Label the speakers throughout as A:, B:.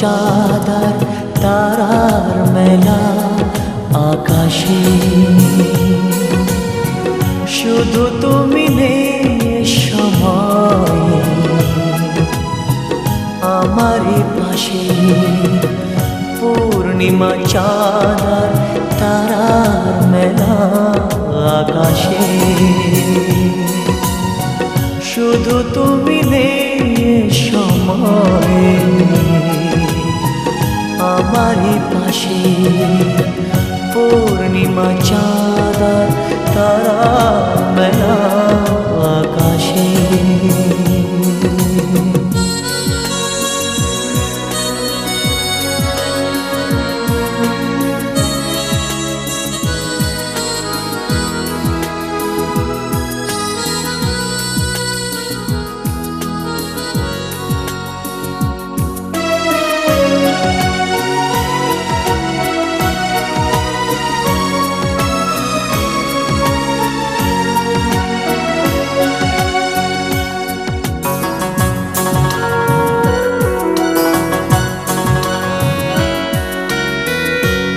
A: চাঁদার তারার মেলা আকাশে, শুধু তুমি নেই সময় আমারই পাশে। পূর্ণিমা চাঁদার তারার মেলা আকাশে, শুধু তুমি নেই সময় আমারই পাশে। পূর্ণিমা চাঁদার তারার মেলা আকাশে।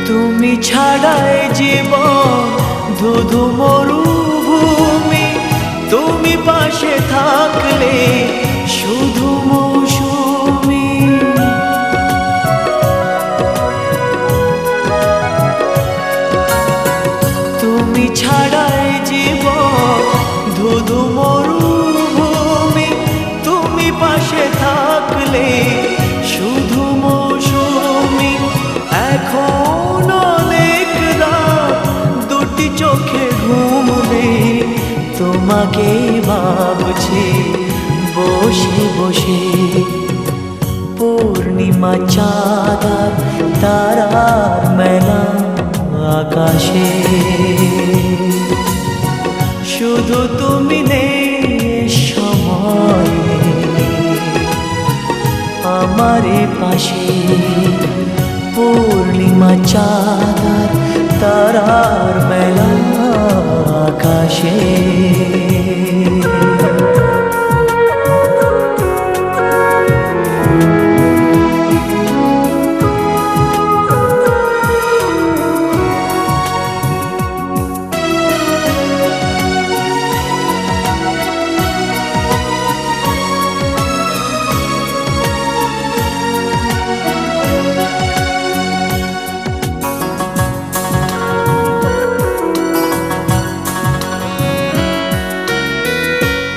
A: তুমি ছাড়াই জীবন ধুধু মরুভূমি, তুমি পাশে থাকলে শুধু মৌসুমি। তুমি ছাড়াই জীবন ধুধু মরুভূমি, তুমি পাশে থাকলে শুধু মৌসুমি। এখন অনেক রাত দুটি চোখে ঘুম নেই, তোমাকে ভাবছি বসে বসে। পূর্ণিমা চাঁদার তারার মেলা আকাশে, শুধু তুমি নেই সময় আমারই পাশে। পূর্ণিমা চাঁদার তারার মেলা আকাশে।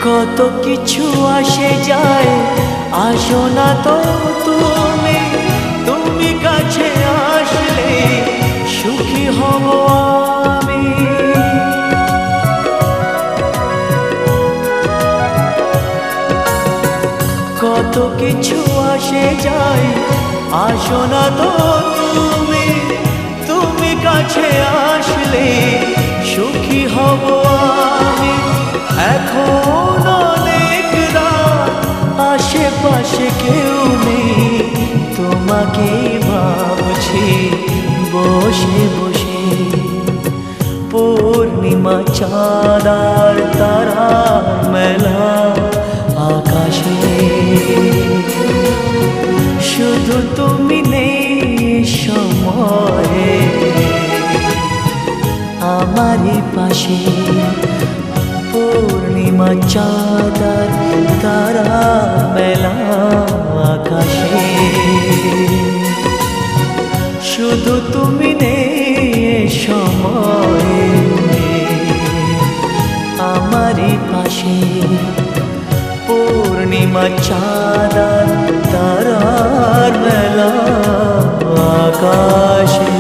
A: কত কিছু আসে যায়, আসো না তো তুমি। তুমি কাছে আসলে সুখী হব আমি। কত কিছু আসে যায়, আসো না তো তুমি। তুমি কাছে আসলে সুখী হব আমি। এখন অনেক রাত আশেপাশে কেউ নেই, তোমাকে ভাবছি বসে বসে। পূর্ণিমা চাঁদার তারার মেলা আকাশে, শুধু তুমি নেই সময়ে আমারই পাশে। পূর্ণিমা চাঁদার তারার মেলা আকাশে, শুধু তুমি নেই সময়ে আমারই পাশে। পূর্ণিমা চাঁদার তারার মেলা আকাশে।